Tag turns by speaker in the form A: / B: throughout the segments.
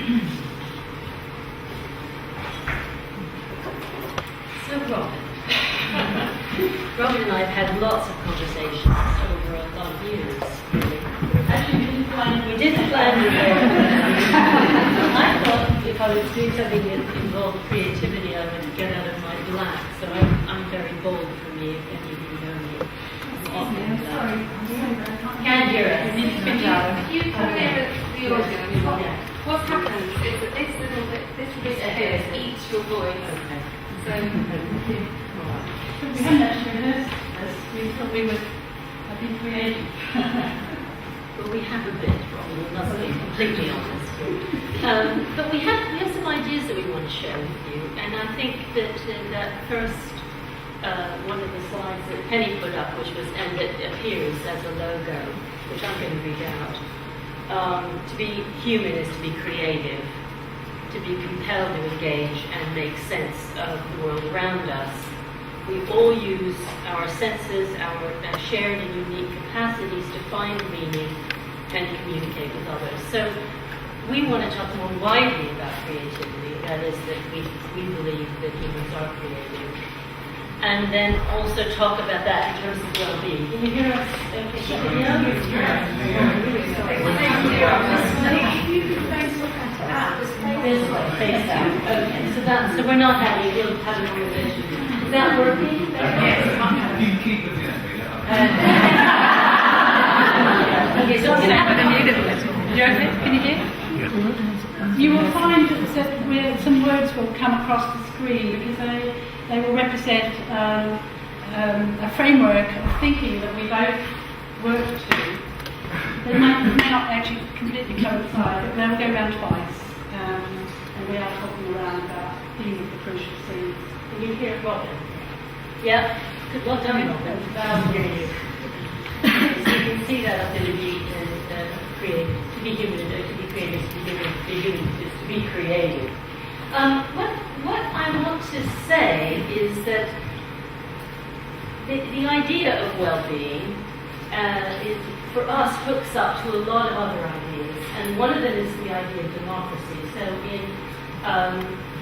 A: So Robyn and I have had lots of conversations over a lot of years, really. Actually, we didn't plan it. I thought if I was doing something that involved creativity, I would get out of my black. So I'm very bold for me, if any of you know me. I'm sorry. Can't hear us.
B: If you come near the audio, what happens is that this little bit here eats your voice.
A: Okay.
B: So,
C: we haven't actually rehearsed this. We thought we would have been creative.
A: Well, we have a bit, Robyn, we must be completely honest. But we have some ideas that we want to share with you, and I think that in that first one of the slides that Penny put up, which was, and it appears as a logo, which I'm going to read out. To be human is to be creative, to be compelled to engage and make sense of the world around us. We all use our senses, our shared and unique capacities to find meaning and communicate with others. So we want to talk more widely about creativity, that is that we believe that humans are creative. And then also talk about that in terms of well-being. Can you hear us? This way, face out. Okay, so we're not having a conversation. Is that working?
D: Yes. You can keep looking at me.
A: Okay, so I'm going to have
C: Can you hear? You will find that some words will come across the screen because they will represent a framework of thinking that we both work to. They may not actually completely coincide, but they will go around twice. And we are talking around about theme of the crucial seeds.
A: Can you hear Robyn? Yeah. Good. Well done, Robyn. I'll hear you. So you can see that ability to create, to be human, to be creative, to be human, is to be creative. What I want to say is that the idea of well-being for us hooks up to a lot of other ideas, and one of them is the idea of democracy. So in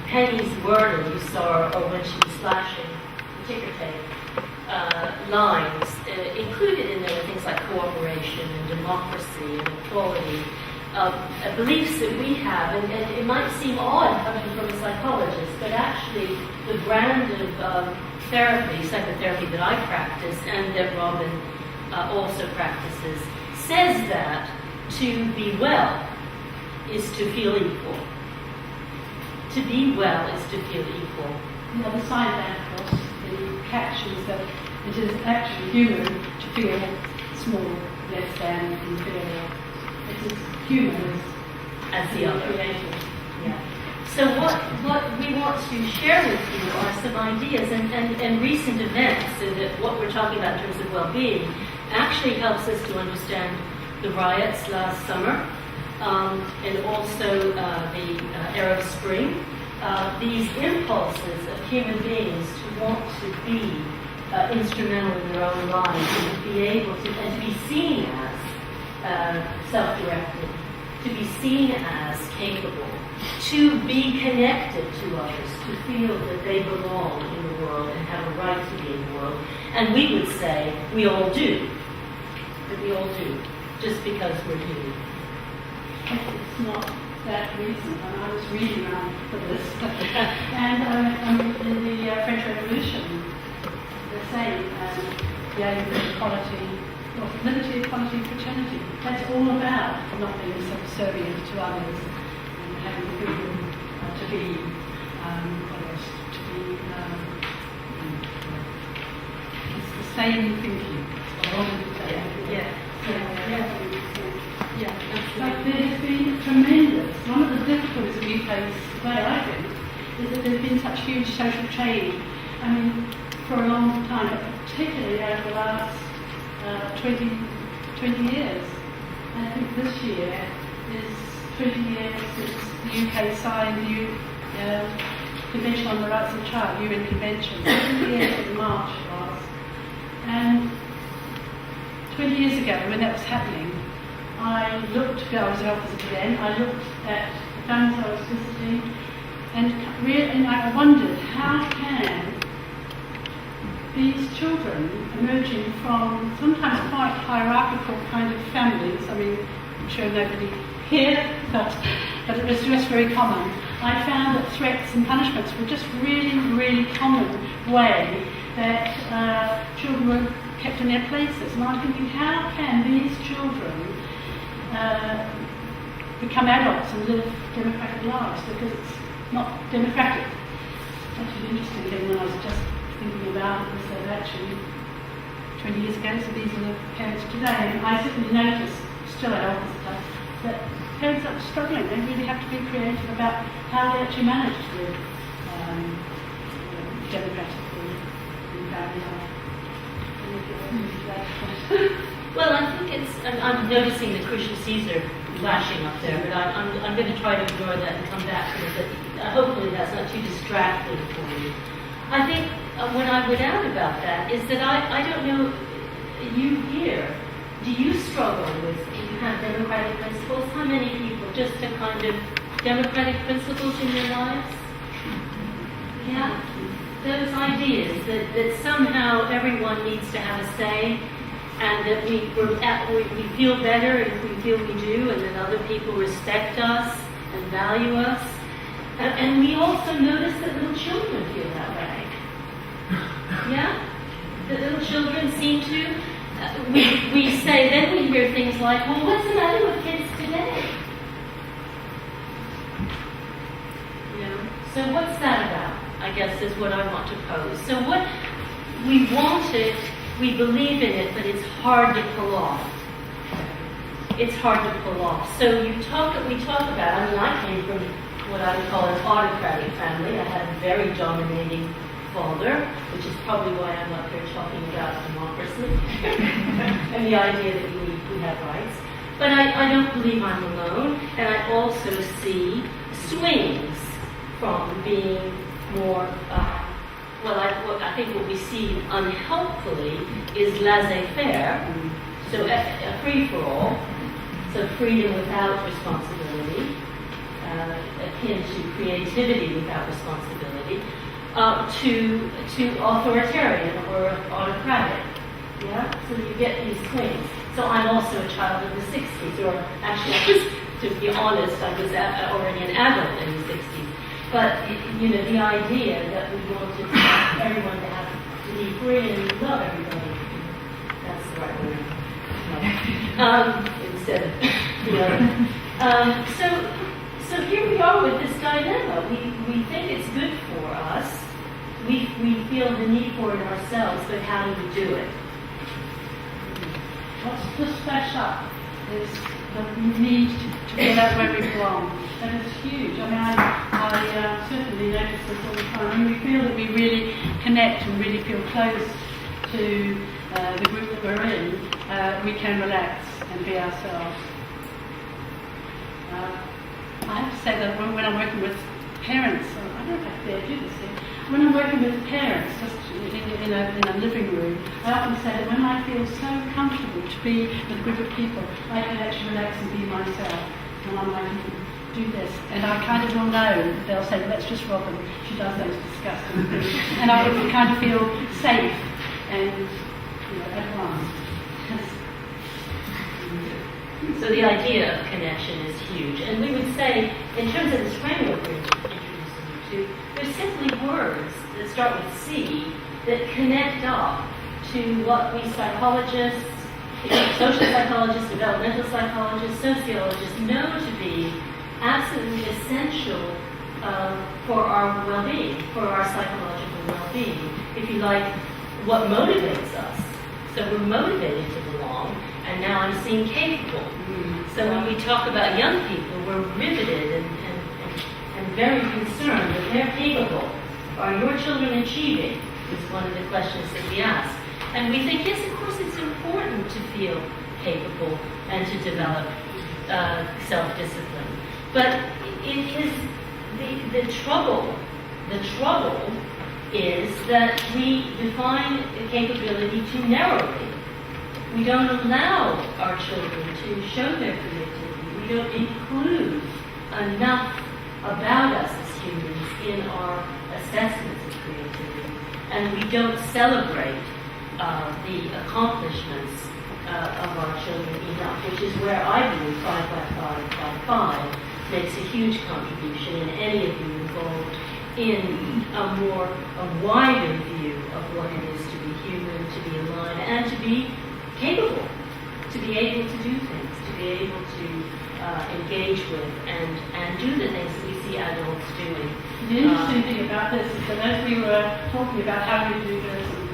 A: Penny's Wordle, you saw, or when she was flashing the ticker tape lines, included in there were things like cooperation and democracy and equality, beliefs that we have, and it might seem odd coming from a psychologist, but actually the brand of therapy, psychotherapy that I practice and that Robyn also practices, says that to be well is to feel equal. To be well is to feel equal.
C: The other side of that, of course, the catch is that it is actually human to feel small, less than, inferior. It is human
A: As the other.
C: creative.
A: Yeah. So what we want to share with you are some ideas and recent events, so that what we're talking about in terms of well-being actually helps us to understand the riots last summer, and also the Arab Spring. These impulses of human beings to want to be instrumental in their own lives and to be able to, and to be seen as self-directed, to be seen as capable, to be connected to others, to feel that they belong in the world and have a right to be in the world. And we would say we all do. That we all do, just because we're human.
C: It's not that recent, and I was reading around for this. And in the French Revolution, the same, the aim of equality, liberty, equality, fraternity. That's all about not being subservient to others and having freedom to be, it's the same thinking. But there has been tremendous, one of the difficulties that we face today, I think, is that there's been such huge social change. I mean, for a long time, but particularly over the last 20 years. And I think this year is 20 years since the UK signed the Convention on the Rights of the Child, UN Convention. 20 years in March it was. And 20 years ago, when that was happening, I was an officer then, I looked at the friends I was visiting, and I wondered how can these children emerging from sometimes quite hierarchical kind of families, I mean, I'm sure nobody here, but it was just very common. I found that threats and punishments were just really, really common way that children were kept in their places. And I'm thinking, how can these children become adults and live democratic lives? Because it's not democratic. It's actually an interesting thing when I was just thinking about it, was that actually 20 years ago, so these are the parents today, and I certainly notice, still at all this stuff, that parents are struggling. They really have to be creative about how they actually manage to live democratically in family life.
A: Well, I think it's, I'm noticing the Crucial Caesar flashing up there, but I'm going to try to ignore that and come back to it. But hopefully that's not too distracting for you. I think what I would add about that is that I don't know, you here, do you struggle with kind of democratic principles? How many people, just a kind of democratic principles in your lives? Yeah? Those ideas that somehow everyone needs to have a say, and that we feel better if we feel we do, and that other people respect us and value us. And we also notice that little children feel that way. Yeah? The little children seem to. We say, then we hear things like, well, what's the matter with kids today? You know? So what's that about? I guess is what I want to pose. So what we want it, we believe in it, but it's hard to pull off. It's hard to pull off. So we talk about, I mean, I came from what I would call an autocratic family. I had a very dominating father, which is probably why I'm up here talking about democracy and the idea that we have rights. But I don't believe I'm alone, and I also see swings from being more, I think what we see unhelpfully is laissez-faire, so a free-for-all, so freedom without responsibility, akin to creativity without responsibility, to authoritarian or autocratic. Yeah? So you get these swings. So I'm also a child of the 60s, or actually, to be honest, I was already an adult in the 60s. But, you know, the idea that we wanted everyone to be free and love everybody, that's the right word. Instead of, you know. So here we are with this dilemma. We think it's good for us. We feel the need for it ourselves, but how do we do it?
C: What's the splash up is the need to feel out where we belong. That is huge. I mean, I certainly notice this all the time. When we feel that we really connect and really feel close to the group that we're in, we can relax and be ourselves. I have to say that when I'm working with parents, I don't know if I dare do this here, when I'm working with parents, just in a living room, I often say that when I feel so comfortable to be with a group of people, I can actually relax and be myself. And I'm like, do this. And I kind of will know, they'll say, well, that's just Robyn, she does those disgusting things. And I would kind of feel safe and, you know, at one.
A: So the idea of connection is huge. And we would say, in terms of this framework we're introducing you to, there's simply words that start with C that connect up to what we psychologists, social psychologists, developmental psychologists, sociologists know to be absolutely essential for our well-being, for our psychological well-being. If you like, what motivates us. So we're motivated to belong, and now I'm seen capable. So when we talk about young people, we're riveted and very concerned that they're capable. Are your children achieving? Is one of the questions that we ask. And we think, yes, of course it's important to feel capable and to develop self-discipline. But it is the trouble is that we define capability too narrowly. We don't allow our children to show their creativity. We don't include enough about us as humans in our assessments of creativity. And we don't celebrate the accomplishments of our children enough, which is where I believe 5 by 5 makes a huge contribution, and any of you involved in a wider view of what it is to be human, to be alive, and to be capable, to be able to do things, to be able to engage with and do the things that we see adults doing.
C: The interesting thing about this is that as we were talking about how we do this and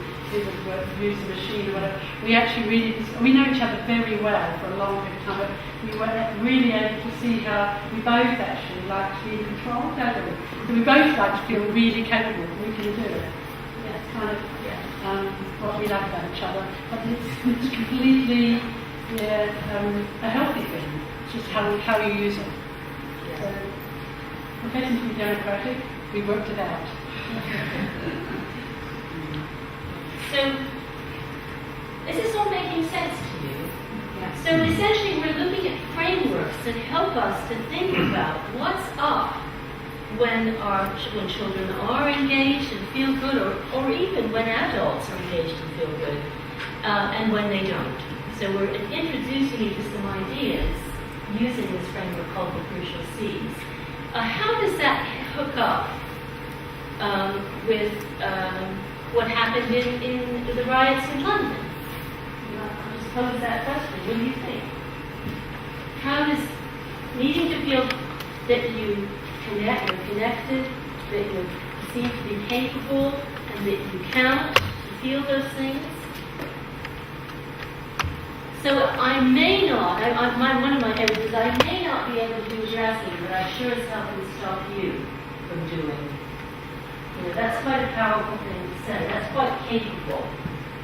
C: use the machine or whatever, we know each other very well for a long period of time, but we were really able to see how we both actually like to be in control, don't we? So we both like to feel really capable, we can do it. That's kind of what we like about each other, but it's completely a healthy thing. It's just how you use it. So, professing to be democratic, we worked it out.
A: So, is this all making sense to you?
C: Yeah.
A: So essentially we're looking at frameworks that help us to think about what's up when children are engaged and feel good, or even when adults are engaged and feel good, and when they don't. So we're introducing you to some ideas using this framework called the crucial C's. How does that hook up with what happened in the riots in London? I'll just pose that question. What do you think? How does needing to feel that you're connected, that you seem to be capable, and that you count, to feel those things? So I may not, one of my errors is I may not be able to do addressing, but I sure as hell can stop you from doing. You know, that's quite a powerful thing to say. That's quite capable.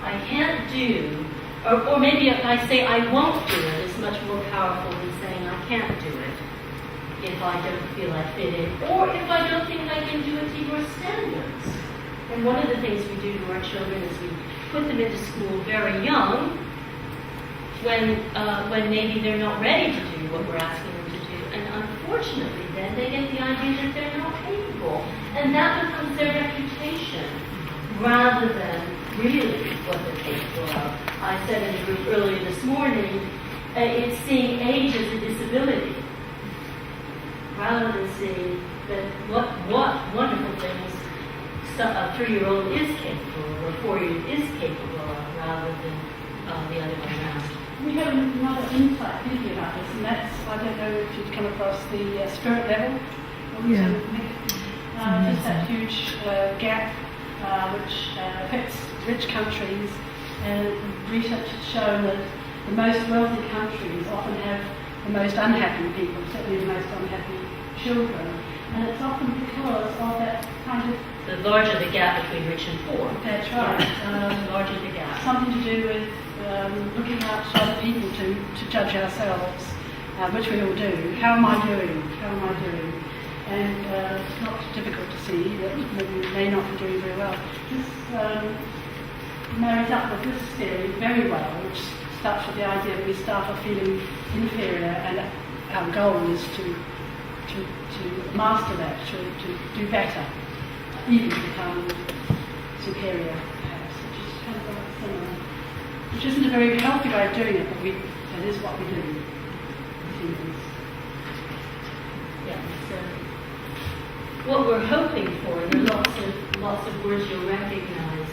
A: I can't do, or maybe if I say I won't do it, it's much more powerful than saying I can't do it if I don't feel I fit in, or if I don't think I can do it to your standards. And one of the things we do to our children is we put them into school very young, when maybe they're not ready to do what we're asking them to do. And unfortunately, then they get the idea that they're not capable. And that becomes their reputation, rather than really what they're capable of. I said in a group earlier this morning, it's seeing age as a disability, rather than seeing that what wonderful things a 3-year-old is capable of, or 4-year-old is capable of, rather than the other way around.
C: We have another insight thinking about this, and that's, I don't know if you've come across the spirit level. Just that huge gap which affects rich countries, and research has shown that the most wealthy countries often have the most unhappy people, certainly the most unhappy children, and it's often because of that kind of...
A: The larger the gap between rich and poor.
C: That's right.
A: The larger the gap.
C: Something to do with looking out to other people to judge ourselves, which we all do. How am I doing? How am I doing? And it's not difficult to see that we may not be doing very well. This marries up with this theory very well, which starts with the idea that we start off feeling inferior, and our goal is to master that, to do better, even to become superior, perhaps, which is kind of similar. Which isn't a very healthy way of doing it, but that is what we do as humans.
A: Yeah, so what we're hoping for, and there are lots of words you'll recognize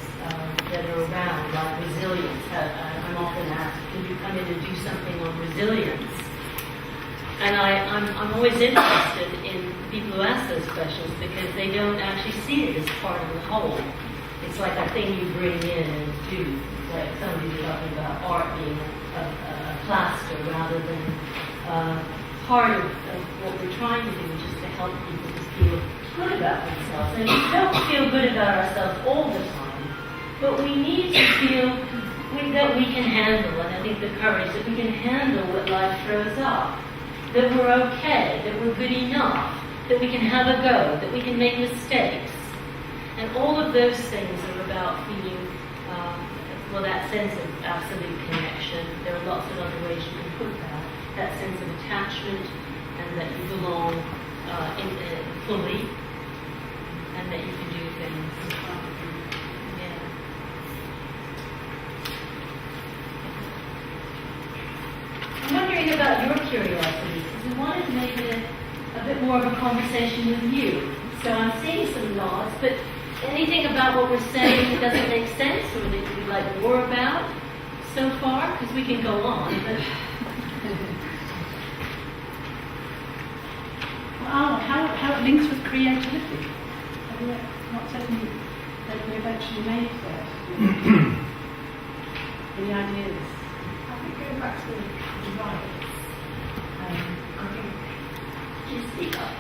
A: that are around, like resilience. I'm often asked, can you come in and do something on resilience? And I'm always interested in people who ask those questions, because they don't actually see it as part of the whole. It's like a thing you bring in and do. Like somebody was talking about art being a plaster rather than part of what we're trying to do, which is to help people to feel good about themselves. And we don't feel good about ourselves all the time, but we need to feel that we can handle, and I think the courage that we can handle what life throws up, that we're okay, that we're good enough, that we can have a go, that we can make mistakes. And all of those things are about feeling that sense of absolute connection. There are lots of other ways you can put that sense of attachment, and that you belong bit more of a conversation with you. So I'm seeing some nods, but anything about what we're saying that doesn't make sense or that you'd like more about so far? Because we can go on, but...
C: Well, how it links with creativity. Not something that we've actually made that. The ideas.
E: I think going back to the rights, I think
A: You speak up.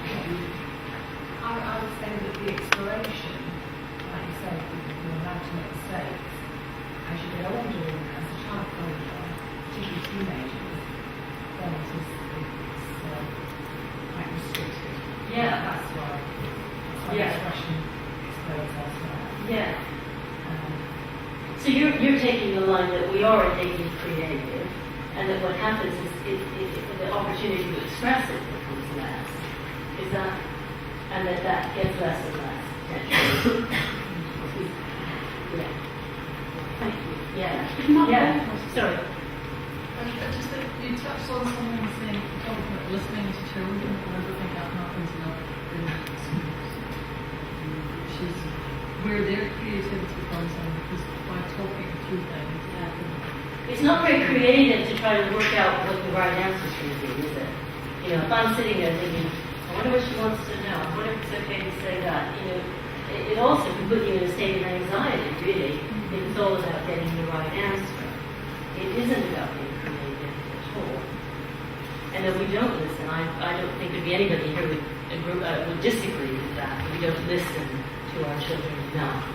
E: I would say that the exploration, like you say, you're allowed to make mistakes as you get older, and as a child older, particularly teenagers, then it's quite restricted.
A: Yeah.
E: That's why
A: Yeah.
E: expression explodes elsewhere.
A: Yeah. So you're taking the line that we are innately creative, and that what happens is if the opportunity to express it becomes less. Is that, and that gets less and less potentially. Yeah. Thank you. Yeah. Yeah. Sorry.
F: Just that you touched on something saying talking about listening to children, and I don't think that happens enough in schools. She's where their creativity comes in is by talking through things.
A: It's not very creative to try to work out what the right answer is going to be, is it? You know, if I'm sitting there thinking, I wonder what she wants to know, I wonder if it's okay to say that, you know, it also can put you in a state of anxiety, really, if it's all about getting the right answer. It isn't about being creative at all. And if we don't listen, I don't think there'd be anybody here who would disagree with that. We don't listen to our children enough.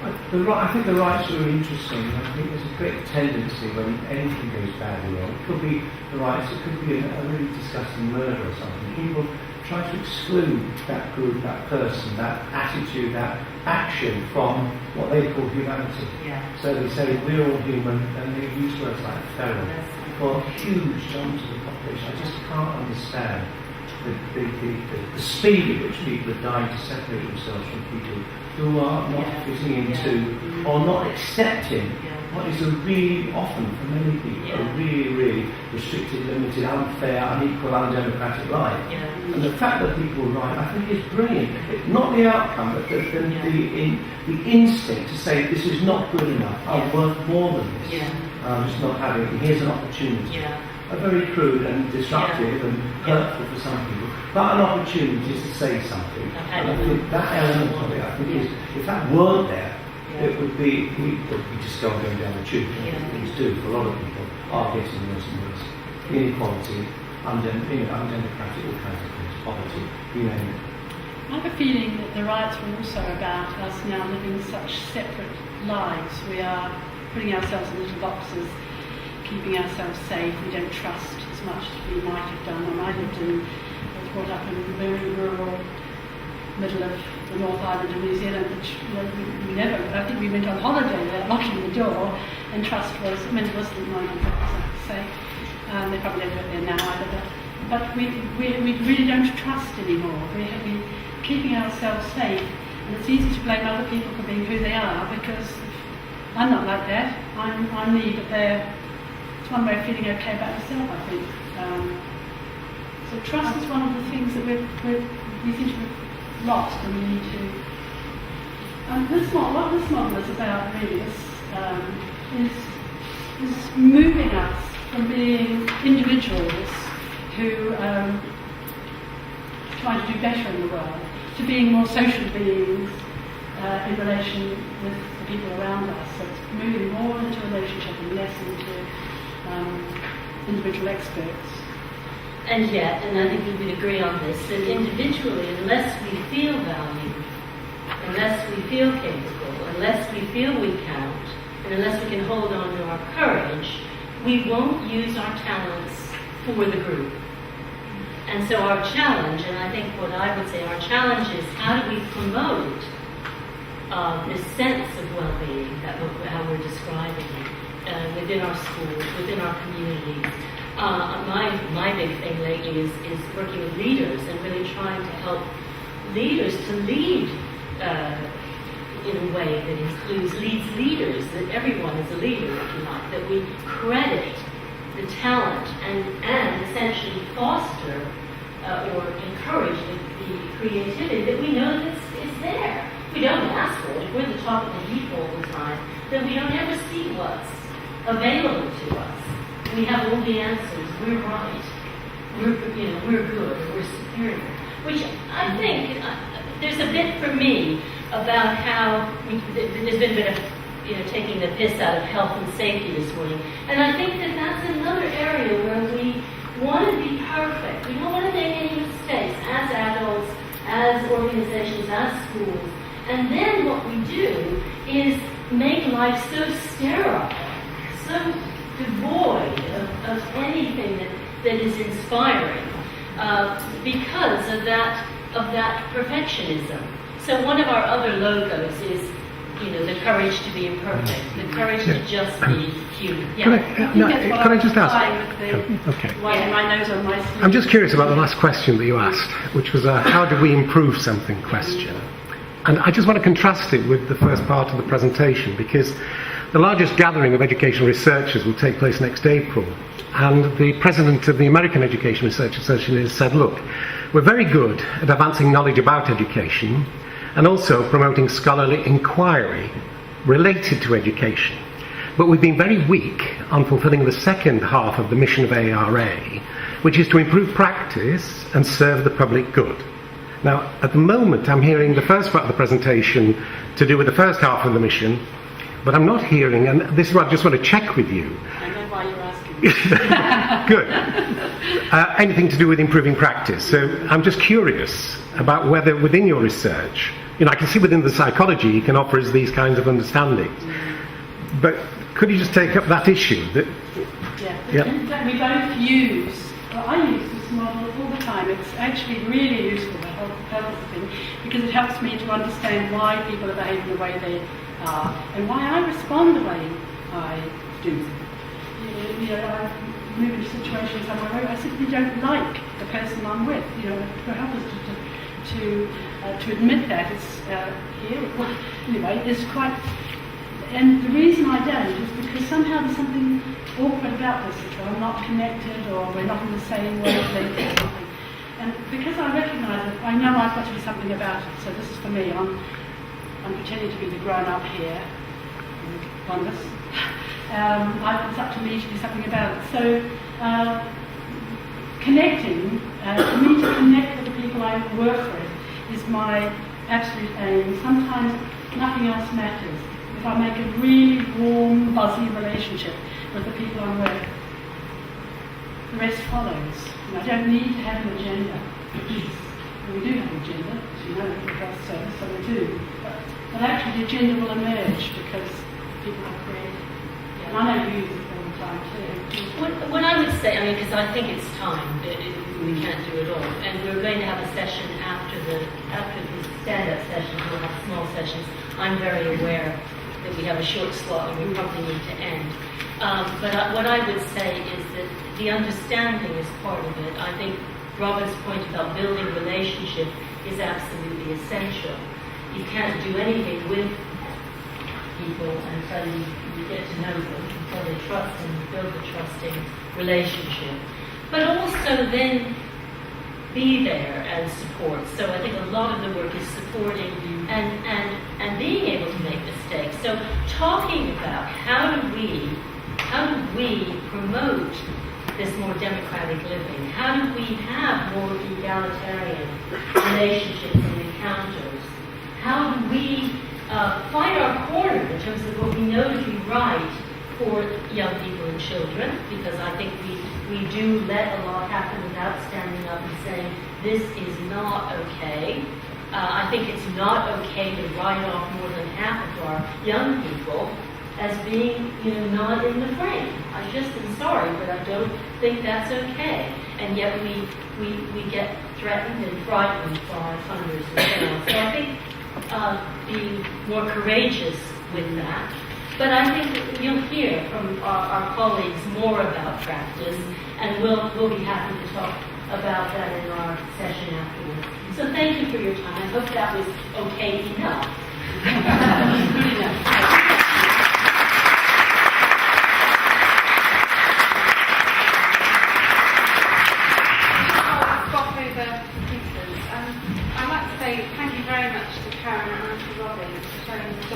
G: I think the rights are interesting. I think there's a great tendency when anything goes badly wrong. It could be the rights, it could be a really disgusting murder or something. People try to exclude that group, that person, that attitude, that action from what they call humanity.
A: Yeah.
G: So they say we're all human, and they use words like feral for huge chunks of the population. I just can't understand the speed at which people are dying to separate themselves from people who are not fitting into or not accepting what is a really, often for many people, a really, really restricted, limited, unfair, unequal, undemocratic life. And the fact that people write, I think, is brilliant. Not the outcome, but the instinct to say this is not good enough. I'm worth more than this. I'm just not having it. Here's an opportunity. Are very crude and disruptive and hurtful for some people, but an opportunity to say something. And I think that element of it, I think, is if that weren't there, it would be we just go going down the tube. Things do for a lot of people are getting worse and worse. Inequality, undemocratic, all kinds of things, poverty, you name it.
C: I have a feeling that the rights were also about us now living such separate lives. We are putting ourselves in little boxes, keeping ourselves safe. We don't trust as much as we might have done. When I was brought up in the very rural middle of the North Island of New Zealand, which we never, I think we went on holiday there, locking the door, and trust was, I mean, it wasn't 90% safe. They probably don't do it there now either, but we really don't trust anymore. We're keeping ourselves safe, and it's easy to blame other people for being who they are, because I'm not like that. I'm me, but it's one way of feeling okay about yourself, I think. So trust is one of the things that we seem to have lost, and we need to. What this model is about really is moving us from being individuals who try to do better in the world to being more social beings in relation with the people around us. So it's moving more into relationship and less into individual experts.
A: And yet, and I think we would agree on this, that individually, unless we feel valued, unless we feel capable, unless we feel we count, and unless we can hold on to our courage, we won't use our talents for the group. And so our challenge, and I think what I would say our challenge is, how do we promote this sense of well-being, how we're describing it, within our schools, within our communities. My big thing lately is working with leaders and really trying to help leaders to lead in a way that leads leaders, that everyone is a leader, if you like, that we credit the talent and essentially foster or encourage the creativity that we know that is there. We don't ask for it. If we're at the top of the heap all the time, then we don't ever see what's available to us. We have all the answers. We're right. We're good. We're superior. Which I think there's a bit for me about how there's been a bit of taking the piss out of health and safety this morning, and I think that that's another area where we want to be perfect. We don't want to make any mistakes as adults, as organizations, as schools. And then what we do is make life so sterile, so devoid of anything that is inspiring because of that perfectionism. So one of our other logos is, the courage to be imperfect, the courage to just be human.
H: Could I just ask? Okay.
C: My nose on my sleeve.
H: I'm just curious about the last question that you asked, which was a how do we improve something question. And I just want to contrast it with the first part of the presentation, because the largest gathering of educational researchers will take place next April. And the president of the American Education Research Association has said, look, we're very good at advancing knowledge about education and also promoting scholarly inquiry related to education. But we've been very weak on fulfilling the second half of the mission of ARA, which is to improve practice and serve the public good. Now, at the moment, I'm hearing the first part of the presentation to do with the first half of the mission, but I'm not hearing, and this is what I just want to check with you.
C: I know why you're asking.
H: Good. Anything to do with improving practice. So I'm just curious about whether within your research, I can see within the psychology you can offer us these kinds of understandings. But could you just take up that issue?
C: Yeah. We both use, I use this model all the time. It's actually really useful, the whole purpose of it, because it helps me to understand why people are behaving the way they are and why I respond the way I do. I move into situations somewhere where I simply don't like the person I'm with. To help us to admit that it's it's quite. And the reason I don't is because somehow there's something awkward about this. I'm not connected, or we're not in the same wavelength or something. And because I recognise it, I know I've got to do something about it. So this is for me. I'm pretending to be the grown-up here, one of us. It's up to me to do something about it. So connecting, for me to connect with the people I work with is my absolute aim. Sometimes nothing else matters. If I make a really warm, buzzy relationship with the people I'm with, the rest follows. I don't need to have an agenda. We do have an agenda, as you know, for the health service, so we do. But actually the agenda will emerge because people are creative. And I know you use it all the time too.
A: What I would say, because I think it's time, we can't do it all, and we're going to have a session after the stand-up sessions, we'll have small sessions. I'm very aware that we have a short slot and we probably need to end. But what I would say is that the understanding is part of it. I think Robyn's point about building relationship is absolutely essential. You can't do anything with people until you get to know them, until they trust and build a trusting relationship. But also then be there as support. So I think a lot of the work is supporting and being able to make mistakes. So talking about how do we promote this more democratic living? How do we have more egalitarian relationships and encounters? How do we find our corner in terms of what we know to be right for young people and children? Because I think we do let a lot happen without standing up and saying, this is not okay. I think it's not okay to write off more than half of our young people as being, not in the frame. I just am sorry, but I don't think that's okay. And yet we get threatened and frightened by funders and so on. So I think being more courageous with that. But I think that you'll hear from our colleagues more about practice, and we'll be happy to talk about that in our session afterwards. So thank you for your time. I hope that was okay enough. Good enough.
B: I'd like to say thank you very much to Karen and to Robyn for sharing the thoughts.